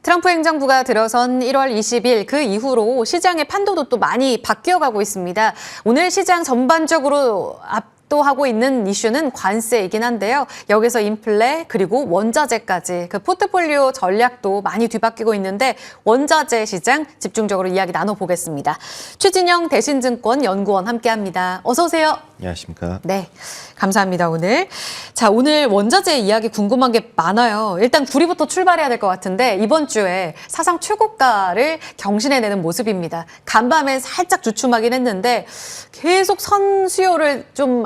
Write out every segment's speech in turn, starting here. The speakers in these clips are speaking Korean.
트럼프 행정부가 들어선 1월 20일 그 이후로 시장의 판도도 또 많이 바뀌어가고 있습니다. 오늘 시장 전반적으로 압도하고 있는 이슈는 관세이긴 한데요. 여기서 인플레 그리고 원자재까지 그 포트폴리오 전략도 많이 뒤바뀌고 있는데 원자재 시장 집중적으로 이야기 나눠보겠습니다. 최진영 대신증권 연구원 함께합니다. 어서 오세요. 안녕하십니까. 네, 감사합니다 오늘. 자, 오늘 원자재 이야기 궁금한 게 많아요. 일단 구리부터 출발해야 될 것 같은데 이번 주에 사상 최고가를 경신해내는 모습입니다. 간밤에 살짝 주춤하긴 했는데 계속 선수요를 좀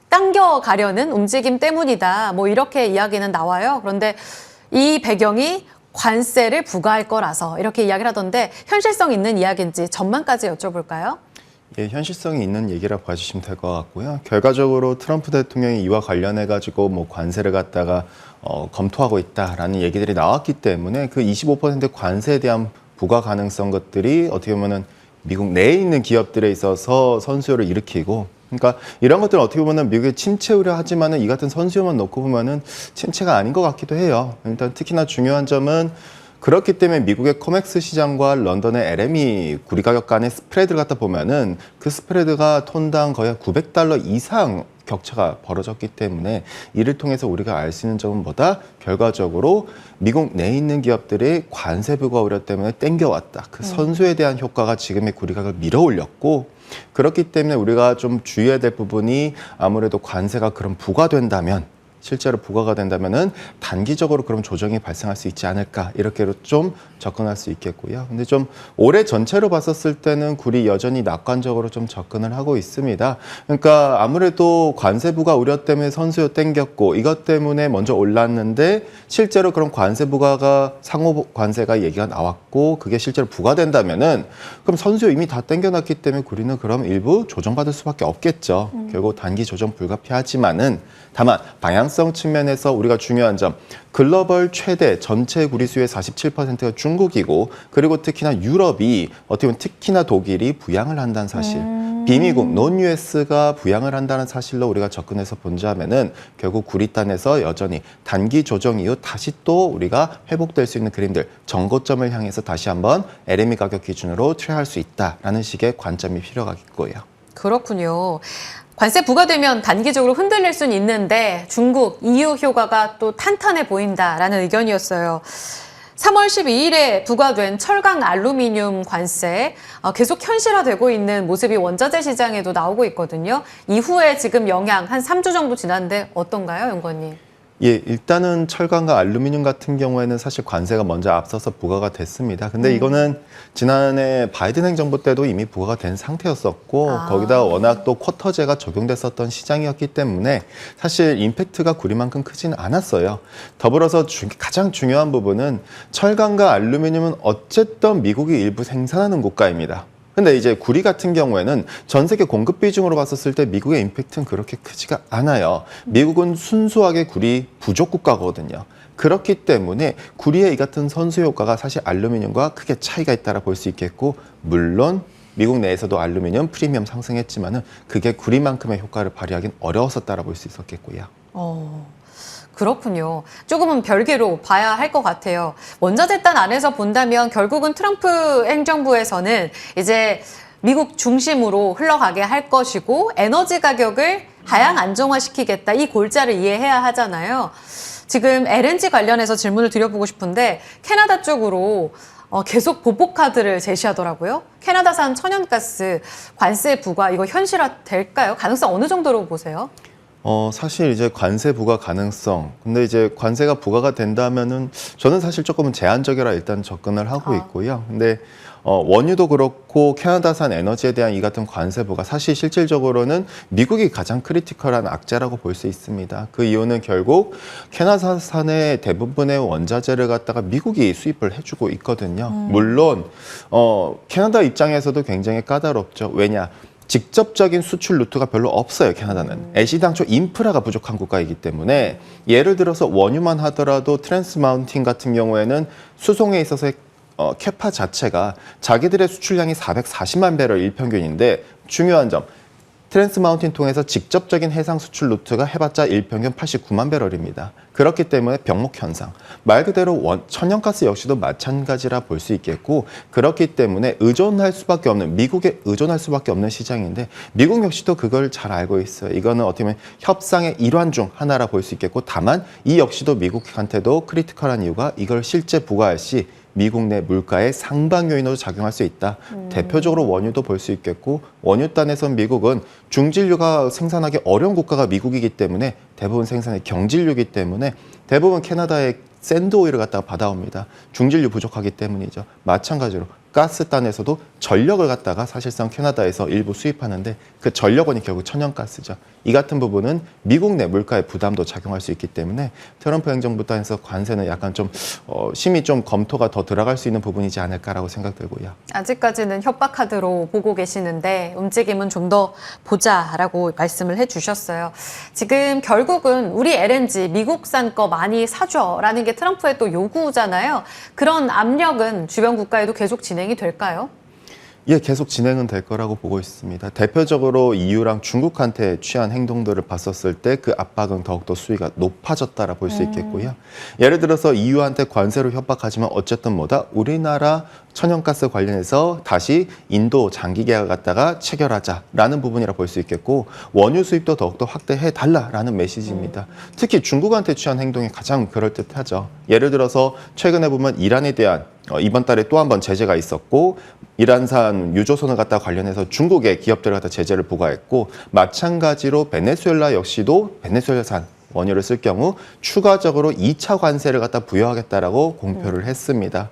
당겨가려는 움직임 때문이다. 뭐 이렇게 이야기는 나와요. 그런데 이 배경이 관세를 부과할 거라서 이렇게 이야기를 하던데 현실성 있는 이야기인지 전망까지 여쭤볼까요? 예, 현실성이 있는 얘기라고 봐주시면 될 것 같고요. 결과적으로 트럼프 대통령이 이와 관련해가지고 뭐 관세를 갖다가 검토하고 있다라는 얘기들이 나왔기 때문에 그 25% 관세에 대한 부과 가능성 것들이 어떻게 보면은 미국 내에 있는 기업들에 있어서 선수요를 일으키고, 그러니까 이런 것들은 어떻게 보면 미국의 침체 우려하지만은 이 같은 선수요만 놓고 보면은 침체가 아닌 것 같기도 해요. 일단 특히나 중요한 점은 그렇기 때문에 미국의 코맥스 시장과 런던의 LME 구리 가격 간의 스프레드를 갖다 보면은 그 스프레드가 톤당 거의 $900 이상 격차가 벌어졌기 때문에 이를 통해서 우리가 알 수 있는 점은 뭐다? 결과적으로 미국 내에 있는 기업들이 관세 부과 우려 때문에 땡겨왔다. 그 선수에 대한 효과가 지금의 구리 가격을 밀어올렸고, 그렇기 때문에 우리가 좀 주의해야 될 부분이 아무래도 관세가 그럼 부과된다면, 실제로 부과가 된다면은 단기적으로 그럼 조정이 발생할 수 있지 않을까, 이렇게로 좀 접근할 수 있겠고요. 근데 좀 올해 전체로 봤었을 때는 구리 여전히 낙관적으로 좀 접근을 하고 있습니다. 그러니까 아무래도 관세 부과 우려 때문에 선수요 땡겼고 이것 때문에 먼저 올랐는데 실제로 그럼 관세 부과가 상호 관세가 얘기가 나왔고 그게 실제로 부과된다면은 그럼 선수요 이미 다 땡겨놨기 때문에 구리는 그럼 일부 조정받을 수밖에 없겠죠. 결국 단기 조정 불가피하지만은 다만 방향성 측면에서 우리가 중요한 점, 글로벌 최대 전체 구리수의 47%가 중국이고, 그리고 특히나 유럽이 어떻게 보면 특히나 독일이 부양을 한다는 사실, 비미국 non-US가 부양을 한다는 사실로 우리가 접근해서 본다면은 결국 구리단에서 여전히 단기 조정 이후 다시 또 우리가 회복될 수 있는 그림들, 정고점을 향해서 다시 한번 LME 가격 기준으로 트레이할 수 있다라는 식의 관점이 필요하겠고요. 그렇군요. 관세 부과되면 단기적으로 흔들릴 수는 있는데 중국, EU 효과가 또 탄탄해 보인다라는 의견이었어요. 3월 12일에 부과된 철강 알루미늄 관세 계속 현실화되고 있는 모습이 원자재 시장에도 나오고 있거든요. 이후에 지금 영향 한 3주 정도 지났는데 어떤가요, 연구원님? 예, 일단은 철강과 알루미늄 같은 경우에는 사실 관세가 먼저 앞서서 부과가 됐습니다. 근데 이거는 지난해 바이든 행정부 때도 이미 부과가 된 상태였었고 거기다 워낙 또 쿼터제가 적용됐었던 시장이었기 때문에 사실 임팩트가 구리만큼 크지는 않았어요. 더불어서 가장 중요한 부분은 철강과 알루미늄은 어쨌든 미국이 일부 생산하는 국가입니다. 근데 이제 구리 같은 경우에는 전 세계 공급 비중으로 봤었을 때 미국의 임팩트는 그렇게 크지가 않아요. 미국은 순수하게 구리 부족 국가거든요. 그렇기 때문에 구리의 이 같은 선수 효과가 사실 알루미늄과 크게 차이가 있다라 볼 수 있겠고, 물론 미국 내에서도 알루미늄 프리미엄 상승했지만은 그게 구리만큼의 효과를 발휘하기는 어려웠었다라 볼 수 있었겠고요. 그렇군요. 조금은 별개로 봐야 할 것 같아요. 원자재단 안에서 본다면 결국은 트럼프 행정부에서는 이제 미국 중심으로 흘러가게 할 것이고 에너지 가격을 하향 안정화시키겠다. 이 골자를 이해해야 하잖아요. 지금 LNG 관련해서 질문을 드려보고 싶은데 캐나다 쪽으로 계속 보복 카드를 제시하더라고요. 캐나다산 천연가스 관세 부과 이거 현실화될까요? 가능성 어느 정도로 보세요? 사실 이제 관세 부과 가능성. 근데 이제 관세가 부과가 된다면은 저는 사실 조금은 제한적이라 일단 접근을 하고 있고요. 근데 원유도 그렇고 캐나다산 에너지에 대한 이 같은 관세 부과 사실 실질적으로는 미국이 가장 크리티컬한 악재라고 볼 수 있습니다. 그 이유는 결국 캐나다산의 대부분의 원자재를 갖다가 미국이 수입을 해주고 있거든요. 물론 캐나다 입장에서도 굉장히 까다롭죠. 왜냐? 직접적인 수출 루트가 별로 없어요, 캐나다는. 애시당초 인프라가 부족한 국가이기 때문에 예를 들어서 원유만 하더라도 트랜스 마운틴 같은 경우에는 수송에 있어서의 캐파 자체가 자기들의 수출량이 440만 배럴 일평균인데 중요한 점, 트랜스 마운틴 통해서 직접적인 해상 수출 루트가 해봤자 일평균 89만 배럴입니다. 그렇기 때문에 병목 현상, 말 그대로 천연가스 역시도 마찬가지라 볼 수 있겠고, 그렇기 때문에 의존할 수밖에 없는, 미국에 의존할 수밖에 없는 시장인데, 미국 역시도 그걸 잘 알고 있어요. 이거는 어떻게 보면 협상의 일환 중 하나라 볼 수 있겠고, 다만 이 역시도 미국한테도 크리티컬한 이유가 이걸 실제 부과할 시 미국 내 물가의 상방 요인으로 작용할 수 있다. 대표적으로 원유도 볼 수 있겠고, 원유단에선 미국은 중진류가 생산하기 어려운 국가가 미국이기 때문에 대부분 생산이 경진류이기 때문에 대부분 캐나다의 샌드 오일을 갖다가 받아옵니다. 중진류 부족하기 때문이죠. 마찬가지로 가스단에서도 전력을 갖다가 사실상 캐나다에서 일부 수입하는데 그 전력원이 결국 천연가스죠. 이 같은 부분은 미국 내 물가의 부담도 작용할 수 있기 때문에 트럼프 행정부 단에서 관세는 약간 좀 심히 좀 검토가 더 들어갈 수 있는 부분이지 않을까라고 생각되고요. 아직까지는 협박 카드로 보고 계시는데 움직임은 좀 더 보자라고 말씀을 해주셨어요. 지금 결국은 우리 LNG 미국산 거 많이 사줘라는 게 트럼프의 또 요구잖아요. 그런 압력은 주변 국가에도 계속 진행이 될까요? 예, 계속 진행은 될 거라고 보고 있습니다. 대표적으로 EU랑 중국한테 취한 행동들을 봤었을 때 그 압박은 더욱더 수위가 높아졌다라 볼 수 있겠고요. 예를 들어서 EU한테 관세로 협박하지만 어쨌든 뭐다? 우리나라 천연가스 관련해서 다시 인도 장기 계약을 갖다가 체결하자라는 부분이라 볼 수 있겠고, 원유 수입도 더욱더 확대해달라라는 메시지입니다. 특히 중국한테 취한 행동이 가장 그럴듯하죠. 예를 들어서 최근에 보면 이란에 대한 이번 달에 또 한 번 제재가 있었고, 이란산 유조선을 갖다 관련해서 중국의 기업들을 갖다 제재를 부과했고, 마찬가지로 베네수엘라 역시도 베네수엘산 원유를 쓸 경우 추가적으로 2차 관세를 갖다 부여하겠다라고 공표를 했습니다.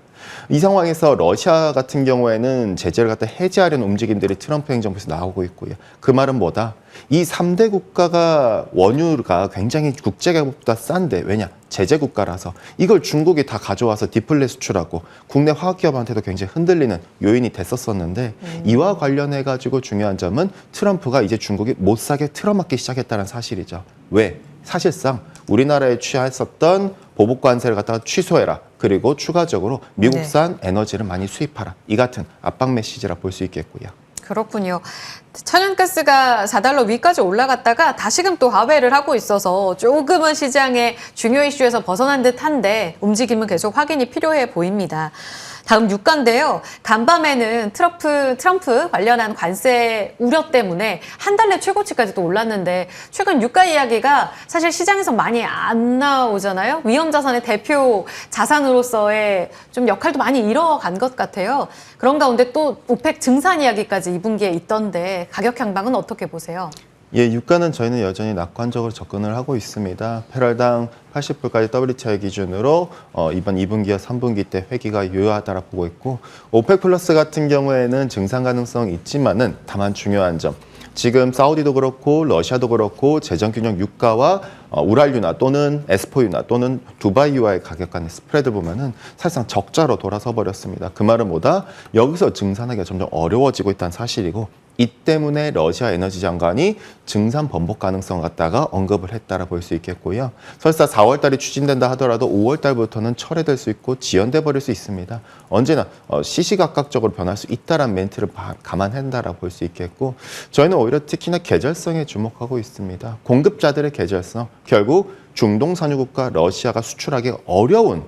이 상황에서 러시아 같은 경우에는 제재를 갖다 해제하려는 움직임들이 트럼프 행정부에서 나오고 있고요. 그 말은 뭐다? 이 3대 국가가 원유가 굉장히 국제가격보다 싼데, 왜냐? 제재 국가라서 이걸 중국이 다 가져와서 디플레 수출하고 국내 화학기업한테도 굉장히 흔들리는 요인이 됐었었는데, 이와 관련해가지고 중요한 점은 트럼프가 이제 중국이 못 사게 틀어막기 시작했다는 사실이죠. 왜? 사실상 우리나라에 취했었던 보복 관세를 갖다가 취소해라. 그리고 추가적으로 미국산 에너지를 많이 수입하라. 이 같은 압박 메시지라 볼 수 있겠고요. 그렇군요. 천연가스가 4달러 위까지 올라갔다가 다시금 또 하회를 하고 있어서 조금은 시장의 중요 이슈에서 벗어난 듯한데 움직임은 계속 확인이 필요해 보입니다. 다음 유가인데요. 간밤에는 트럼프 관련한 관세 우려 때문에 한 달 내 최고치까지 또 올랐는데, 최근 유가 이야기가 사실 시장에서 많이 안 나오잖아요. 위험자산의 대표 자산으로서의 좀 역할도 많이 잃어간 것 같아요. 그런 가운데 또 오펙 증산 이야기까지 2분기에 있던데 가격 향방은 어떻게 보세요? 예, 유가는 저희는 여전히 낙관적으로 접근을 하고 있습니다. 배럴당 80불까지 WTI 기준으로 이번 2분기와 3분기 때 회기가 유효하다라 보고 있고, 오펙 플러스 같은 경우에는 증산 가능성이 있지만은 다만 중요한 점, 지금 사우디도 그렇고 러시아도 그렇고 재정균형 유가와 우랄유나 또는 에스포유나 또는 두바이유와의 가격 간의 스프레드 보면은 사실상 적자로 돌아서 버렸습니다. 그 말은 뭐다? 여기서 증산하기가 점점 어려워지고 있다는 사실이고, 이 때문에 러시아 에너지 장관이 증산 번복 가능성 갖다가 언급을 했다라 볼 수 있겠고요. 설사 4월 달이 추진된다 하더라도 5월 달부터는 철회될 수 있고 지연돼 버릴 수 있습니다. 언제나 시시각각적으로 변할 수 있다라는 멘트를 감안한다라 볼 수 있겠고, 저희는 오히려 특히나 계절성에 주목하고 있습니다. 공급자들의 계절성, 결국 중동 산유국가 러시아가 수출하기 어려운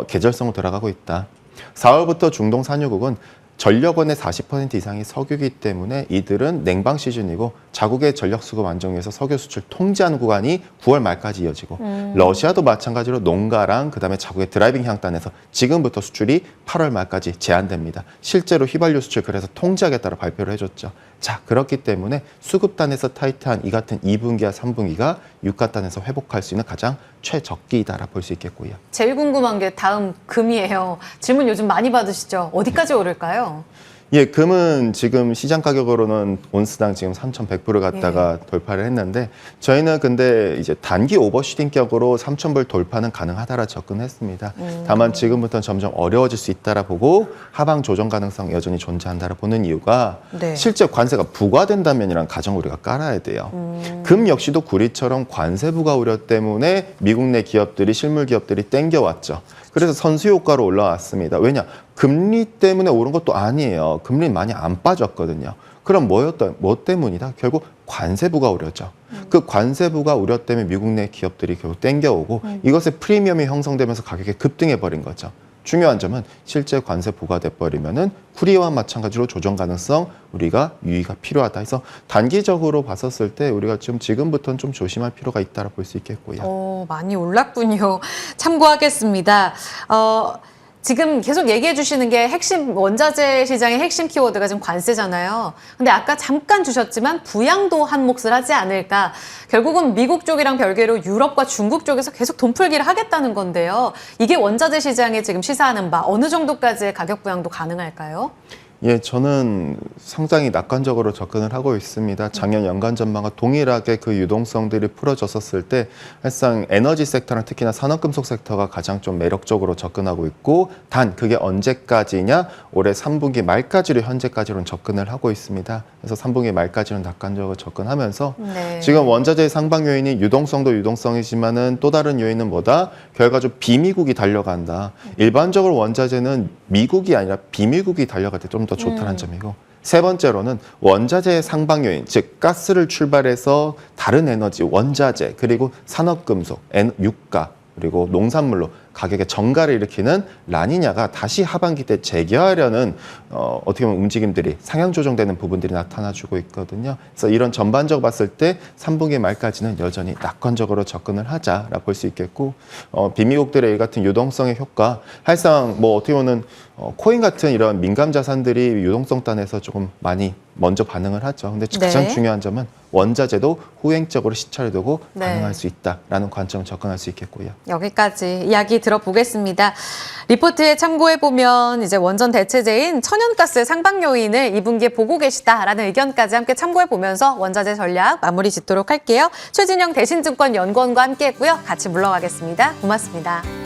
계절성으로 들어가고 있다. 4월부터 중동 산유국은 전력원의 40% 이상이 석유이기 때문에 이들은 냉방 시즌이고 자국의 전력 수급 안정 위해서 석유 수출 통제하는 구간이 9월 말까지 이어지고, 러시아도 마찬가지로 농가랑 그다음에 자국의 드라이빙 향단에서 지금부터 수출이 8월 말까지 제한됩니다. 실제로 휘발유 수출 그래서 통제하겠다고 발표를 해줬죠. 자, 그렇기 때문에 수급단에서 타이트한 이 같은 2분기와 3분기가 유가단에서 회복할 수 있는 가장 최적기이다라 볼 수 있겠고요. 제일 궁금한 게 다음 금이에요. 질문 요즘 많이 받으시죠? 어디까지 오를까요? 예, 금은 지금 시장 가격으로는 온스당 지금 3,100불을 갖다가 돌파를 했는데, 저희는 근데 이제 단기 오버슈팅격으로 3,000불 돌파는 가능하다라 접근했습니다. 다만 지금부터는 점점 어려워질 수 있다라 보고 하방 조정 가능성 여전히 존재한다라 보는 이유가, 실제 관세가 부과된다면이란 가정 우리가 깔아야 돼요. 금 역시도 구리처럼 관세 부과 우려 때문에 미국 내 기업들이, 실물 기업들이 땡겨왔죠. 그래서 선수 효과로 올라왔습니다. 왜냐? 금리 때문에 오른 것도 아니에요. 금리 많이 안 빠졌거든요. 그럼 뭐 때문이다? 결국 관세부가 우려죠. 그 관세부가 우려 때문에 미국 내 기업들이 결국 땡겨오고 이것의 프리미엄이 형성되면서 가격이 급등해 버린 거죠. 중요한 점은 실제 관세 부과돼 버리면은 쿠리와 마찬가지로 조정 가능성 우리가 유의가 필요하다 해서 단기적으로 봤었을 때 우리가 지금부터는 좀 조심할 필요가 있다라 볼 수 있겠고요. 많이 올랐군요. 참고하겠습니다. 지금 계속 얘기해 주시는 게 핵심 원자재 시장의 핵심 키워드가 지금 관세잖아요. 근데 아까 잠깐 주셨지만 부양도 한 몫을 하지 않을까. 결국은 미국 쪽이랑 별개로 유럽과 중국 쪽에서 계속 돈풀기를 하겠다는 건데요. 이게 원자재 시장에 지금 시사하는 바 어느 정도까지의 가격 부양도 가능할까요? 예, 저는 상당히 낙관적으로 접근을 하고 있습니다. 작년 연간 전망과 동일하게 그 유동성들이 풀어졌었을 때 사실상 에너지 섹터랑 특히나 산업금속 섹터가 가장 좀 매력적으로 접근하고 있고 단 그게 언제까지냐 올해 3분기 말까지로 현재까지로는 접근을 하고 있습니다. 그래서 3분기 말까지는 낙관적으로 접근하면서 네. 지금 원자재의 상방 요인이 유동성도 유동성이지만은 또 다른 요인은 뭐다? 결과적으로 비미국이 달려간다. 일반적으로 원자재는 미국이 아니라 비미국이 달려갈 때 좀 더 좋다는 점이고 세 번째로는 원자재의 상방 요인, 즉 가스를 출발해서 다른 에너지, 원자재, 그리고 산업금속, 유가, 그리고 농산물로 가격의 정가를 일으키는 라니냐가 다시 하반기 때 재개하려는 어떻게 보면 움직임들이 상향 조정되는 부분들이 나타나주고 있거든요. 그래서 이런 전반적으로 봤을 때 3분기 말까지는 여전히 낙관적으로 접근을 하자라 볼 수 있겠고 비미국들의 이 같은 유동성의 효과, 사실상 뭐 어떻게 보면 코인 같은 이런 민감 자산들이 유동성 단에서 조금 많이 먼저 반응을 하죠. 근데 가장 중요한 점은 원자재도 후행적으로 시차를 두고 반응할 수 있다라는 관점을 접근할 수 있겠고요. 여기까지 이야기 들어보겠습니다. 리포트에 참고해보면 이제 원전 대체제인 천연가스의 상방 요인을 2분기에 보고 계시다라는 의견까지 함께 참고해보면서 원자재 전략 마무리 짓도록 할게요. 최진영 대신증권 연구원과 함께했고요. 같이 물러가겠습니다. 고맙습니다.